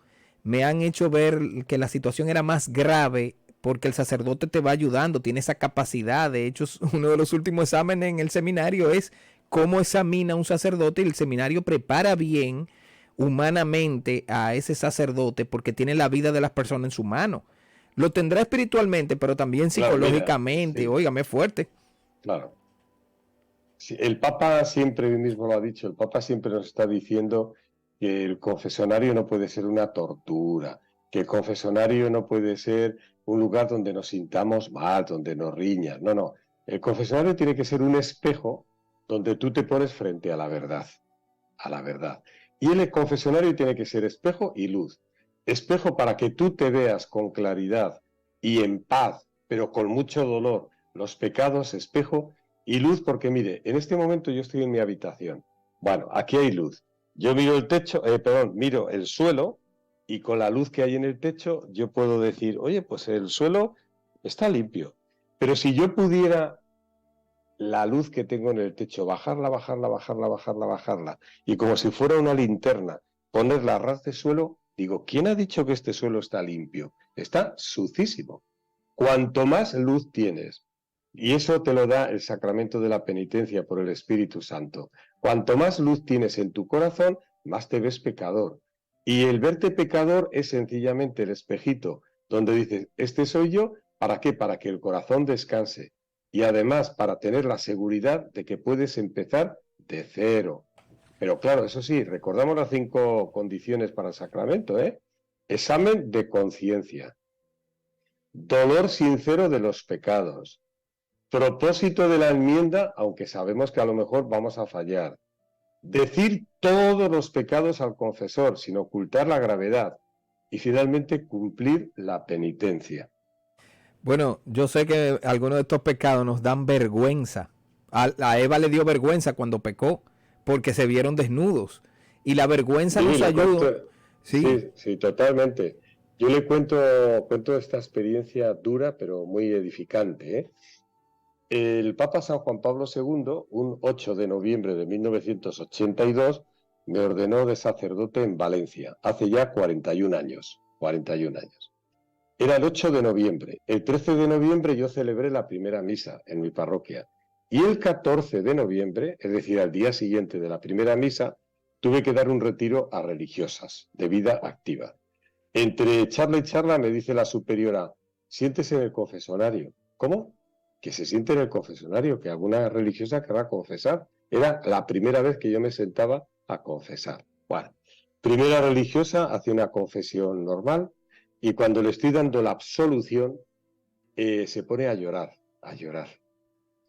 me han hecho ver que la situación era más grave porque el sacerdote te va ayudando, tiene esa capacidad. De hecho, uno de los últimos exámenes en el seminario es cómo examina un sacerdote, y el seminario prepara bien humanamente a ese sacerdote porque tiene la vida de las personas en su mano. Lo tendrá espiritualmente, pero también psicológicamente. Mira, sí. Óigame, fuerte. Claro. Sí, el Papa siempre mismo lo ha dicho, el Papa siempre nos está diciendo que el confesionario no puede ser una tortura, que el confesionario no puede ser un lugar donde nos sintamos mal, donde nos riñas. No. El confesionario tiene que ser un espejo donde tú te pones frente a la verdad. Y el confesionario tiene que ser espejo y luz. Espejo para que tú te veas con claridad y en paz, pero con mucho dolor, los pecados, espejo, y luz porque, mire, en este momento yo estoy en mi habitación. Bueno, aquí hay luz. Yo miro miro el suelo, y con la luz que hay en el techo yo puedo decir, oye, pues el suelo está limpio. Pero si yo pudiera la luz que tengo en el techo, bajarla, y como si fuera una linterna, ponerla a ras de suelo, digo, ¿quién ha dicho que este suelo está limpio? Está sucísimo. Cuanto más luz tienes, y eso te lo da el sacramento de la penitencia por el Espíritu Santo, cuanto más luz tienes en tu corazón, más te ves pecador. Y el verte pecador es sencillamente el espejito donde dices, este soy yo, ¿para qué? Para que el corazón descanse. Y además para tener la seguridad de que puedes empezar de cero. Pero claro, eso sí, recordamos las 5 condiciones para el sacramento, Examen de conciencia. dolor sincero de los pecados, propósito de la enmienda, aunque sabemos que a lo mejor vamos a fallar, decir todos los pecados al confesor sin ocultar la gravedad y finalmente cumplir la penitencia. Bueno, yo sé que algunos de estos pecados nos dan vergüenza. A Eva le dio vergüenza cuando pecó porque se vieron desnudos. Y la vergüenza Sí, nos ayuda. sí, totalmente. Yo le cuento esta experiencia dura, pero muy edificante, ¿eh? El Papa San Juan Pablo II, un 8 de noviembre de 1982, me ordenó de sacerdote en Valencia, hace ya 41 años. 41 años. Era el 8 de noviembre. El 13 de noviembre yo celebré la primera misa en mi parroquia. Y el 14 de noviembre, es decir, al día siguiente de la primera misa, tuve que dar un retiro a religiosas de vida activa. Entre charla y charla me dice la superiora, siéntese en el confesonario. ¿Cómo? Que se siente en el confesonario, que alguna religiosa querrá confesar. Era la primera vez que yo me sentaba a confesar. Bueno, primera religiosa hace una confesión normal y cuando le estoy dando la absolución se pone a llorar, a llorar.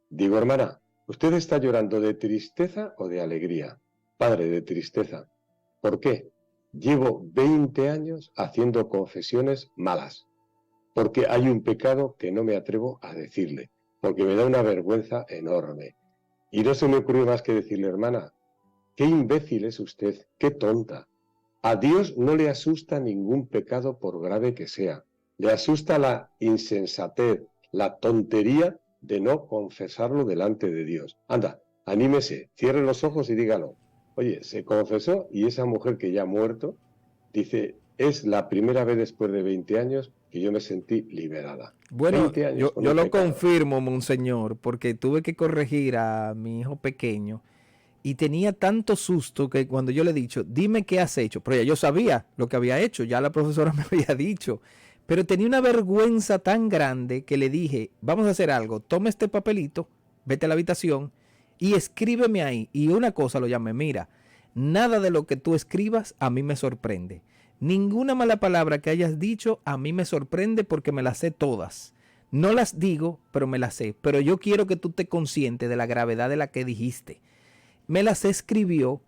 Digo, hermana, ¿usted está llorando de tristeza o de alegría? Padre, de tristeza. ¿Por qué? Llevo 20 años haciendo confesiones malas, porque hay un pecado que no me atrevo a decirle, porque me da una vergüenza enorme. Y no se me ocurre más que decirle, hermana, qué imbécil es usted, qué tonta. A Dios no le asusta ningún pecado por grave que sea. Le asusta la insensatez, la tontería de no confesarlo delante de Dios. Anda, anímese, cierre los ojos y dígalo. Oye, se confesó y esa mujer que ya ha muerto, dice, es la primera vez después de 20 años que yo me sentí liberada. Bueno, 20 años yo lo pecado. confirmo, monseñor, porque tuve que corregir a mi hijo pequeño y tenía tanto susto que cuando yo le he dicho, dime qué has hecho, pero ya yo sabía lo que había hecho, ya la profesora me había dicho, pero tenía una vergüenza tan grande que le dije, vamos a hacer algo, toma este papelito, vete a la habitación y escríbeme ahí. Y una cosa lo llamé, mira, nada de lo que tú escribas a mí me sorprende. Ninguna mala palabra que hayas dicho a mí me sorprende porque me las sé todas. No las digo, pero me las sé. Pero yo quiero que tú te conscientes de la gravedad de la que dijiste. Me las escribió,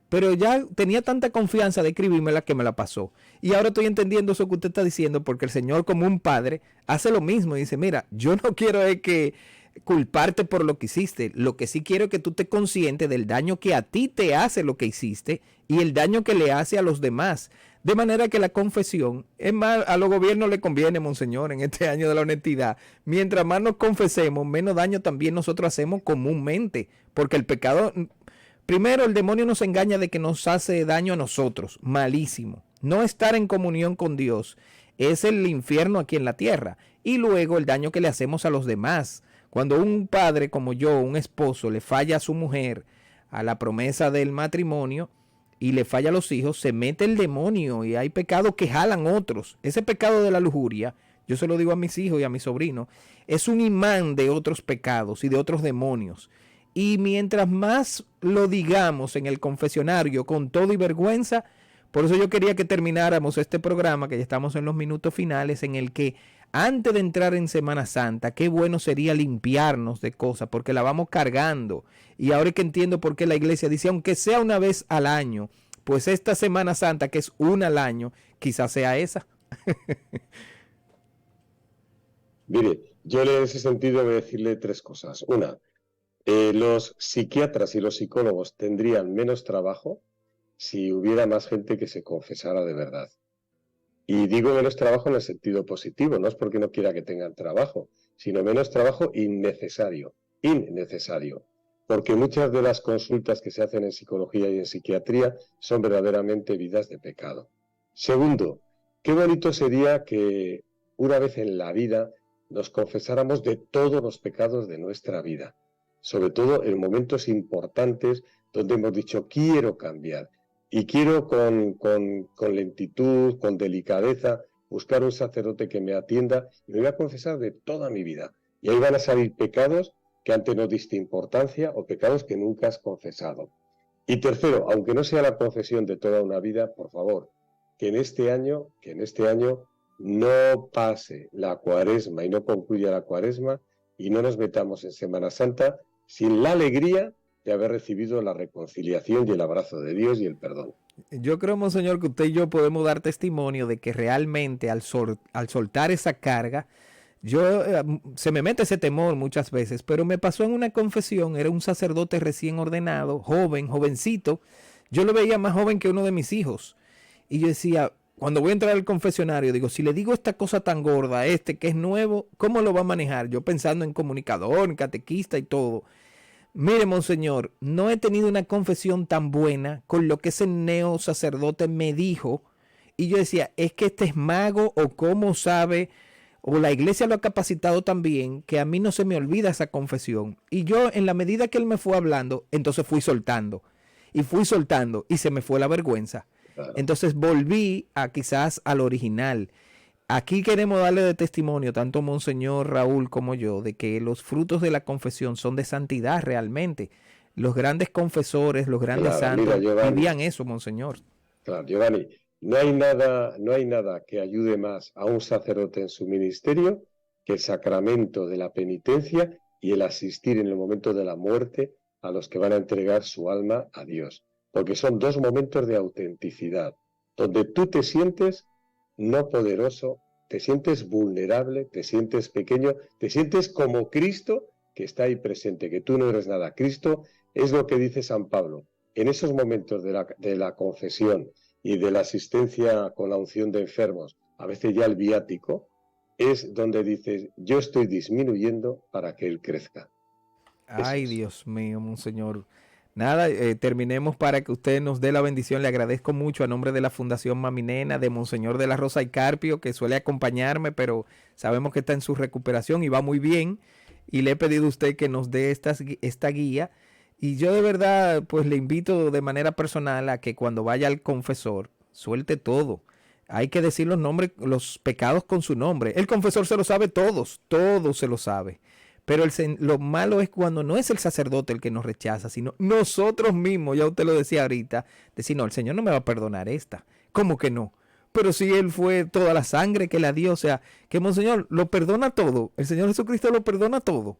pero ya tenía tanta confianza de escribírmela que me la pasó. Y ahora estoy entendiendo eso que usted está diciendo, porque el Señor, como un padre, hace lo mismo y dice, mira, yo no quiero es que culparte por lo que hiciste. Lo que sí quiero es que tú te conscientes del daño que a ti te hace lo que hiciste y el daño que le hace a los demás. De manera que la confesión, es más, a los gobiernos le conviene, monseñor, en este año de la honestidad. Mientras más nos confesemos, menos daño también nosotros hacemos comúnmente. Porque el pecado, primero el demonio nos engaña de que nos hace daño a nosotros, malísimo. No estar en comunión con Dios es el infierno aquí en la tierra. Y luego el daño que le hacemos a los demás. Cuando un padre como yo, un esposo, le falla a su mujer a la promesa del matrimonio y le falla a los hijos, se mete el demonio y hay pecados que jalan otros. Ese pecado de la lujuria, yo se lo digo a mis hijos y a mis sobrinos, es un imán de otros pecados y de otros demonios. Y mientras más lo digamos en el confesionario con todo y vergüenza, por eso yo quería que termináramos este programa, que ya estamos en los minutos finales, en el que antes de entrar en Semana Santa, qué bueno sería limpiarnos de cosas, porque la vamos cargando. Y ahora es que entiendo por qué la iglesia dice, aunque sea una vez al año, pues esta Semana Santa, que es una al año, quizás sea esa. Mire, yo en ese sentido voy a decirle tres cosas. Una, los psiquiatras y los psicólogos tendrían menos trabajo si hubiera más gente que se confesara de verdad. Y digo menos trabajo en el sentido positivo, no es porque no quiera que tengan trabajo, sino menos trabajo innecesario, porque muchas de las consultas que se hacen en psicología y en psiquiatría son verdaderamente vidas de pecado. Segundo, qué bonito sería que una vez en la vida nos confesáramos de todos los pecados de nuestra vida, sobre todo en momentos importantes donde hemos dicho quiero cambiar. Y quiero con lentitud, con delicadeza, buscar un sacerdote que me atienda y me voy a confesar de toda mi vida. Y ahí van a salir pecados que antes no diste importancia o pecados que nunca has confesado. Y tercero, aunque no sea la confesión de toda una vida, por favor, que en este año no pase la Cuaresma y no concluya la Cuaresma y no nos metamos en Semana Santa sin la alegría de haber recibido la reconciliación y el abrazo de Dios y el perdón. Yo creo, monseñor, que usted y yo podemos dar testimonio de que realmente al soltar esa carga, se me mete ese temor muchas veces, pero me pasó en una confesión. Era un sacerdote recién ordenado, jovencito. Yo lo veía más joven que uno de mis hijos. Y yo decía, cuando voy a entrar al confesionario, digo, si le digo esta cosa tan gorda a este que es nuevo, ¿cómo lo va a manejar? Yo pensando en comunicador, en catequista y todo. Mire, monseñor, no he tenido una confesión tan buena con lo que ese neo sacerdote me dijo. Y yo decía, es que este es mago, o cómo sabe, o la iglesia lo ha capacitado también, que a mí no se me olvida esa confesión. Y yo, en la medida que él me fue hablando, entonces fui soltando y se me fue la vergüenza. Entonces volví a quizás al original. Aquí queremos darle de testimonio, tanto monseñor Raúl como yo, de que los frutos de la confesión son de santidad realmente. Los grandes confesores, los grandes santos, vivían eso, monseñor. Claro, Giovanni, no hay nada que ayude más a un sacerdote en su ministerio que el sacramento de la penitencia y el asistir en el momento de la muerte a los que van a entregar su alma a Dios. Porque son dos momentos de autenticidad, donde tú te sientes no poderoso, te sientes vulnerable, te sientes pequeño, te sientes como Cristo que está ahí presente, que tú no eres nada. Cristo es lo que dice San Pablo. En esos momentos de la confesión y de la asistencia con la unción de enfermos, a veces ya el viático, es donde dices, yo estoy disminuyendo para que Él crezca. Ay, Dios mío, monseñor. Nada, terminemos para que usted nos dé la bendición. Le agradezco mucho a nombre de la Fundación Mami Nena, de Monseñor de la Rosa y Carpio, que suele acompañarme, pero sabemos que está en su recuperación y va muy bien. Y le he pedido a usted que nos dé esta guía. Y yo de verdad, pues le invito de manera personal a que cuando vaya al confesor, suelte todo. Hay que decir los nombres, los pecados con su nombre. El confesor se lo sabe todos se lo sabe. Pero lo malo es cuando no es el sacerdote el que nos rechaza, sino nosotros mismos. Ya usted lo decía ahorita, decir, no, el Señor no me va a perdonar esta. ¿Cómo que no? Pero si Él fue toda la sangre que la dio, o sea, que Monseñor lo perdona todo. El Señor Jesucristo lo perdona todo.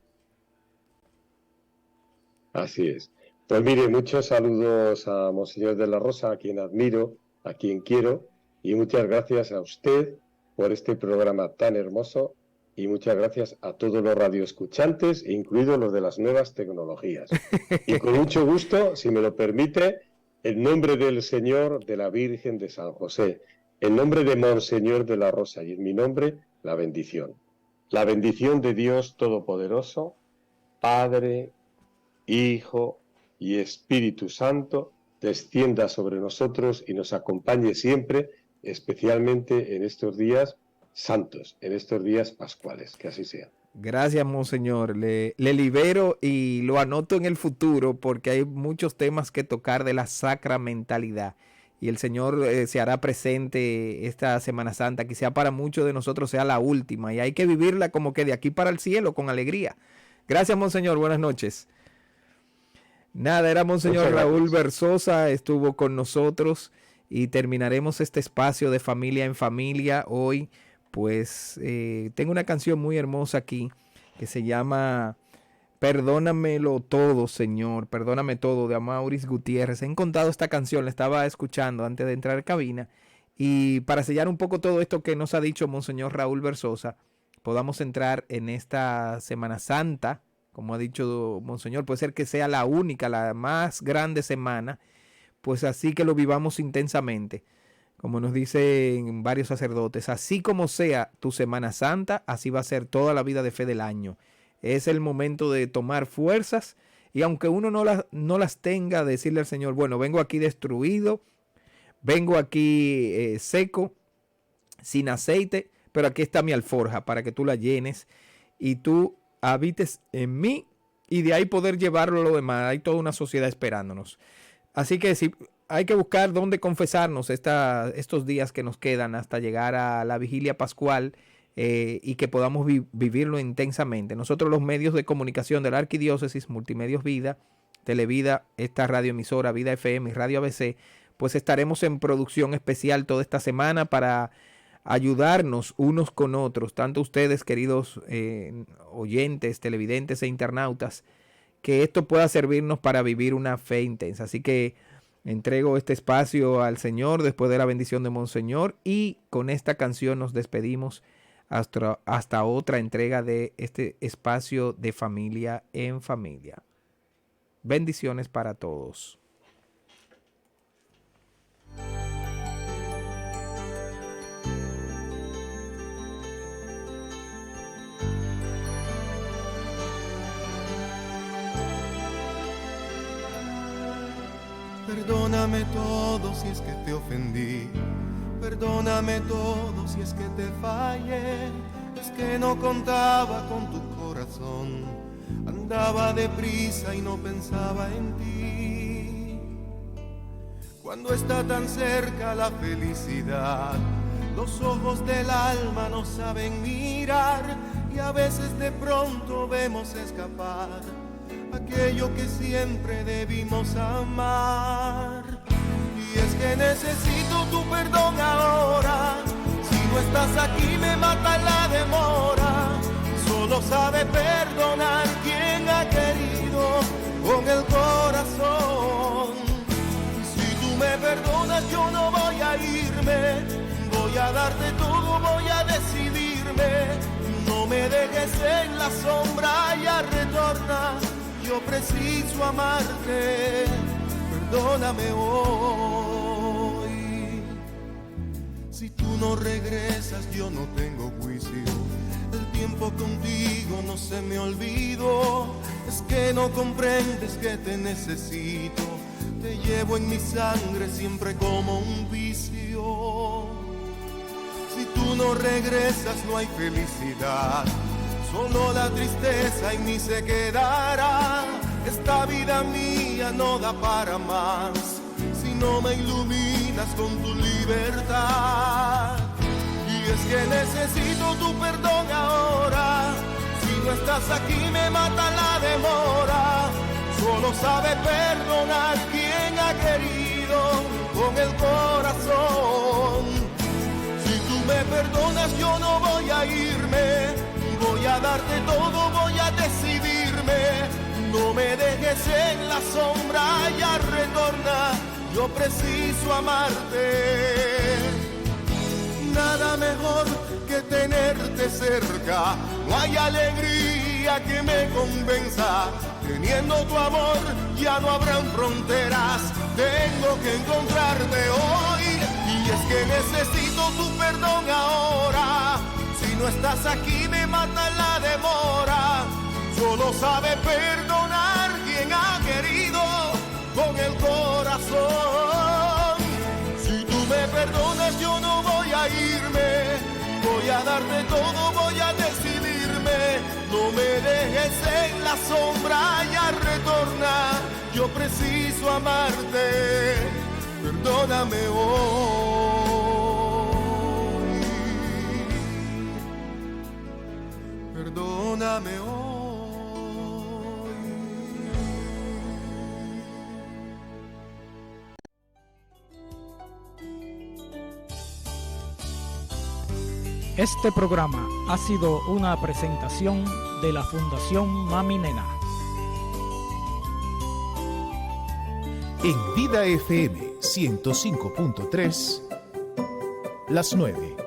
Así es. Pues mire, muchos saludos a Monseñor de la Rosa, a quien admiro, a quien quiero, y muchas gracias a usted por este programa tan hermoso. Y muchas gracias a todos los radioescuchantes, incluidos los de las nuevas tecnologías. Y con mucho gusto, si me lo permite, en nombre del Señor, de la Virgen, de San José, en nombre de Monseñor de la Rosa y en mi nombre, la bendición. La bendición de Dios Todopoderoso, Padre, Hijo y Espíritu Santo, descienda sobre nosotros y nos acompañe siempre, especialmente en estos días santos, en estos días pascuales, que así sea. Gracias, monseñor. Le libero y lo anoto en el futuro porque hay muchos temas que tocar de la sacramentalidad. Y el Señor se hará presente esta Semana Santa, quizá para muchos de nosotros sea la última. Y hay que vivirla como que de aquí para el cielo, con alegría. Gracias, monseñor. Buenas noches. Nada, era monseñor Raúl Versosa, estuvo con nosotros y terminaremos este espacio de Familia en Familia hoy. Pues tengo una canción muy hermosa aquí que se llama Perdónamelo todo, Señor, perdóname todo, de Amauris Gutiérrez. He encontrado esta canción, la estaba escuchando antes de entrar a cabina, y para sellar un poco todo esto que nos ha dicho monseñor Raúl Versosa, podamos entrar en esta Semana Santa. Como ha dicho monseñor, puede ser que sea la única, la más grande semana, pues así que lo vivamos intensamente. Como nos dicen varios sacerdotes, así como sea tu Semana Santa, así va a ser toda la vida de fe del año. Es el momento de tomar fuerzas y aunque uno no las tenga, decirle al Señor, bueno, vengo aquí destruido, vengo aquí seco, sin aceite, pero aquí está mi alforja para que tú la llenes y tú habites en mí y de ahí poder llevarlo a lo demás. Hay toda una sociedad esperándonos. Así que si hay que buscar dónde confesarnos estos días que nos quedan hasta llegar a la vigilia pascual y que podamos vivirlo intensamente. Nosotros los medios de comunicación de la Arquidiócesis, Multimedios Vida, Televida, esta radioemisora Vida FM y Radio ABC, pues estaremos en producción especial toda esta semana para ayudarnos unos con otros, tanto ustedes, queridos oyentes, televidentes e internautas, que esto pueda servirnos para vivir una fe intensa. Así que entrego este espacio al Señor después de la bendición de Monseñor, y con esta canción nos despedimos hasta otra entrega de este espacio de Familia en Familia. Bendiciones para todos. Perdóname todo si es que te ofendí, perdóname todo si es que te fallé. Es que no contaba con tu corazón, andaba deprisa y no pensaba en ti. Cuando está tan cerca la felicidad, los ojos del alma no saben mirar, y a veces de pronto vemos escapar aquello que siempre debimos amar. Y es que necesito tu perdón ahora, si no estás aquí me mata la demora. Solo sabe perdonar quien ha querido con el corazón. Si tú me perdonas yo no voy a irme, voy a darte todo, voy a decidirme. No me dejes en la sombra, ya retorna, yo preciso amarte, perdóname hoy. Si tú no regresas yo no tengo juicio, el tiempo contigo no se me olvidó. Es que no comprendes que te necesito, te llevo en mi sangre siempre como un vicio. Si tú no regresas no hay felicidad, solo la tristeza en mí se quedará. Esta vida mía no da para más si no me iluminas con tu libertad. Y es que necesito tu perdón ahora, si no estás aquí me mata la demora. Solo sabe perdonar quien ha querido con el corazón. Si tú me perdonas yo no voy a irme, voy a darte todo, voy a decidirme. No me dejes en la sombra, ya retorna, yo preciso amarte. Nada mejor que tenerte cerca, no hay alegría que me convenza. Teniendo tu amor ya no habrán fronteras, tengo que encontrarte hoy. Y es que necesito tu perdón ahora, si no estás aquí me mata la demora. Solo sabe perdonar quien ha querido con el corazón. Si tú me perdonas yo no voy a irme, voy a darte todo, voy a decidirme. No me dejes en la sombra, ya retorna, yo preciso amarte, perdóname hoy, perdóname hoy. Este programa ha sido una presentación de la Fundación Mami Nena. En Vida FM 105.3, las 9.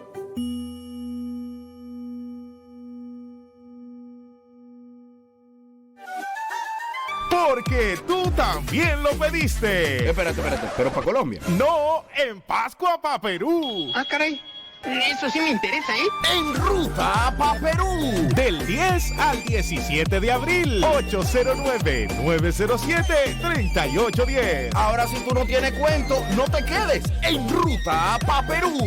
Porque tú también lo pediste. Espérate, ¿pero para Colombia? No, en Pascua pa' Perú. Ah, caray. Eso sí me interesa, ¿eh? En ruta pa' Perú. Del 10 al 17 de abril. 809-907-3810. Ahora si tú no tienes cuento, no te quedes. En ruta pa' Perú.